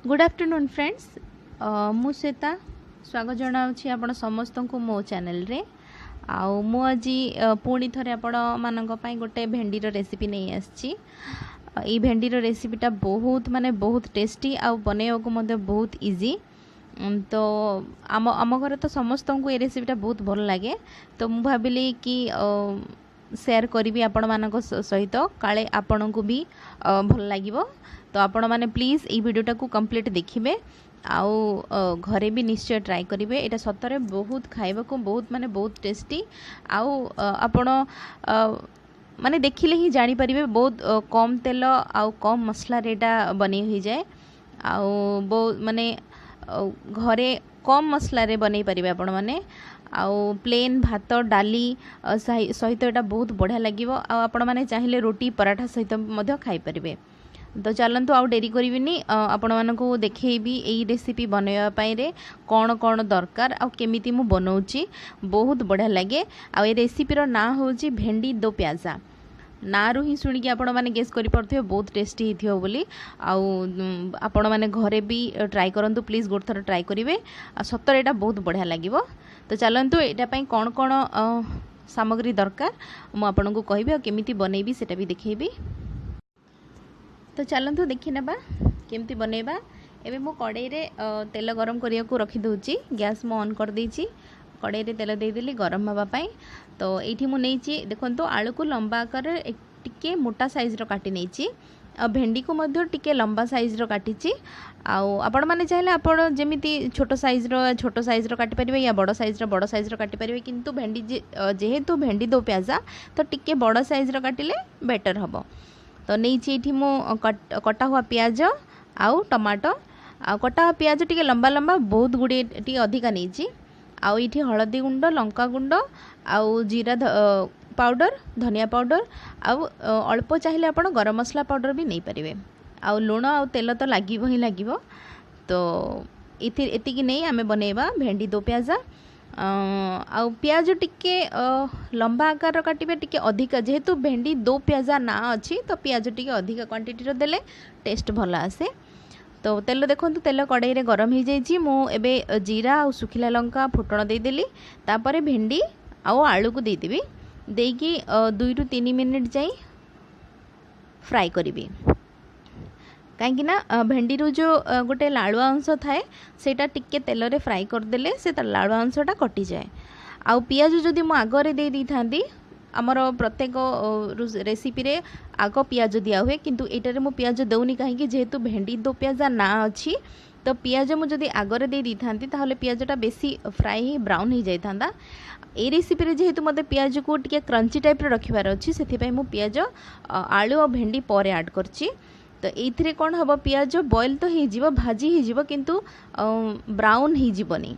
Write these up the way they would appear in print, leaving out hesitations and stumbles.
Good afternoon friends, मु श्वेता स्वागत जनाऊँगी आपण समस्त को मो चैनल रे। आउ मु आज पुणी थरे आपण मानक पई गोटे भेंडीर रेसिपी नहीं आछि। ई भेंडीर रेसिपीटा बहुत माने बहुत टेस्टी आउ बनेवा को मते बहुत इजी। तो आम घर तो समस्त को ये रेसिपीटा बहुत भल लगे, तो मु भाविली कि शेयर करी आपण मानक सहित काले आपण को भी भल लागिवो। तो आपण माने प्लीज ई वीडियोटा को कंप्लीट देखिबे आउ घरे भी निश्चय ट्राई करिवे। एटा सतरे बहुत खाइबा को बहुत माने बहुत टेस्टी आउ आपण माने देखिले ही जानी परिबे बहुत कम तेल आउ कम मसला रेटा बनै हो जाए आउ बहुत माने घरे कम मसला रे बनै परिबे आपण माने। आउ प्लेन भात डाली सहित एटा बहुत बढ़िया लागिवो आउ आपण माने चाहिले रोटी पराठा सहित मध्य खाई परिबे। तो चलतु आउ डेरी करिविनी आपण मानकु देखैबी एई रेसिपी बनैया पई रे कोन कोन दरकार आ केमिति मु बनौची। बहुत बढ़िया लागे। आ ए रेसिपीर ना होची भेंडी दो प्याजा। ना रु ही सुनी कि आपण माने गेस करि परथियो बहुत टेस्टी हिथियो बोली। आउ आपण माने घरे भी ट्राई करंतु प्लीज गोट थर ट्राई करिवे। आ सतर एटा बहुत बढ़िया लागिवो। तो चलतु एटा पई कोन कोन सामग्री दरकार मु आपण को कहबी आ केमिति बनैबी सेटा भी देखैबी। तो चलतु देखि नेबा केमती बनैबा। एबे मो कड़ाई रे तेल गरम करिया को रखी दउची। गैस मो ऑन कर देची। कड़ाई रे तेल दे देली गरम हवा पई। तो एठी मु नेची देखंतु आलू को लंबा आकार टिके मोटा साइज रो काटी नेची। भेंडी को मध्य टिके लंबा साइज रो काटीची। आउ आपण माने चाहिले आपण जेमिति छोटो साइज रो काटी परिबे या बड़ साइज रो काटी परिबे, किंतु भेंडी जेहेतु भेंडी दो प्याजा तो टिके बड़ साइज रो काटिले बेटर हबो। तो नहीं मो कटा हुआ प्याज आउ टमाटो आ कटा हुआ प्याज टी लंबा लंबा बहुत गुड़े टी अधिका नहीं। आउ ये हलदी गुंड लंका गुंड आउ जीरा पाउडर धनिया पाउडर आउ अल्प चाहिए आप गरम मसला पाउडर भी नहीं पारे। आउ लुण आउ तेल तो लगे ही लगे। तो एति नहीं आमे बनैबा भेंडी दो प्याजा। आउ प्याज टिके लंबा आकार काटिबे टिके अधिका, जेहेतु भेंडी दो प्याजा ना अच्छी तो प्याज टिके अधिका क्वांटिटी रो देले टेस्ट भल आसे। तो तेल देखंतु तेल कड़ाई रे गरम हो जाइछि। मु एबे जीरा आउ सुखिला लंका फुटण दे देली। तापरे भेंडी आउ आलू को दे देबी। देकी 2 रु 3 मिनिट जाई फ्राई करिबी। कहीं भेंडी रू जो गोटे लाड़ुआ अंश थाए सेटा टिके तेल रे फ्राई करदेले से लाड़ुआ अंशटा कटि जाए। आउ पियाज जदि मु आगरे दे दी थांदी आमर प्रत्येक रेसिपी रे आग पियाज दिया हुए, किंतु एटारे मु पियाज दउनी कहीं जेहेतु भेंडी दो प्याजा ना अच्छी तो पियाज मु जदि आगरे दे दी थांती ताहले पियाजटा बेसी फ्राई ही ब्राउन हो जाई थांदा। ए रेसिपी रे जेहेतु मते पियाज को टिके क्रंची टाइप रे रखिबार अछि सेथि पई मु पियाज आलू और भेंडी परे ऐड करछि। तो ये कौन हम पियाज बॉयल तो हो भाजी हो किंतु ब्राउन हो जीवनी।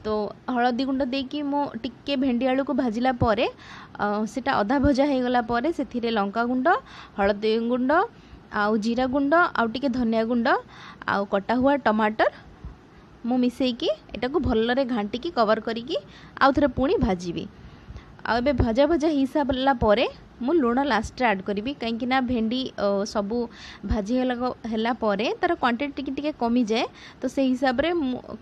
तो हलदी गुंड देकी मो टिके भेंडी आलू को भाजिला परे सेटा अधा भजा हो गला परे सेथिरे लंका गुंड हलदी गुंड आउ जीरा गुंड आउ टिके धनिया गुंड आउ कटा हुआ टमाटर मु मिसेकी एटा को भल्ल घांटिकी कवर करिकी आउ थरे पुणी भाजीबी। आ बे भजा भजा हिसाबला परे मु लुण लास्ट ऐड करी कहीं ना भेंडी सबू भाजी है परे तार क्वांटिटी टिके कमी जाए। तो से हिसाब रे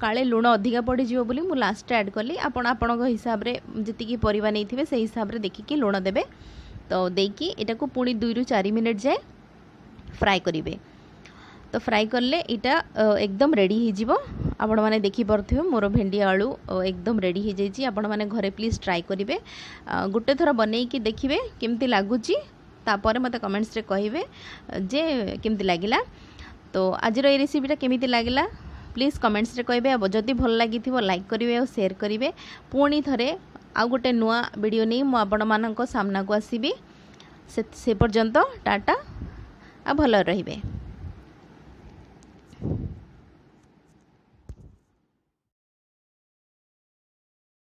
काले लुण अधिका पड़ जीवो बोली मु लास्ट ऐड कली। आपण हिसाब रे जतिकी परिबा नहीं थिबे से हिसाब रे देखिकी लुण देबे। तो देकी एटा को पुणी 2 रु 4 मिनिट जाए फ्राई करिवे। तो फ्राई करले इटा एकदम रेडी हो जिवो। आपण माने देखि परथियो मोर भेंडी आलू एकदम रेडी हो जाइछि। आपण माने घरे प्लीज ट्राई करिवे। गोटे थर बनै कि देखिवे केमती लागुची, तापर मते कमेंट्स रे कहिवे जे केमती लागिला। तो आजिर ए रेसिपीटा केमिति लागिला प्लीज कमेंट्स रे कहिवे। अब जदि भल लागिथिबो लाइक करिवे और शेयर करिवे। पुणी थरे आ गोटे नुआ वीडियो नै मु आपण मानक सामना को आसीबी। से पर्यंत टाटा आ भल रहिबे।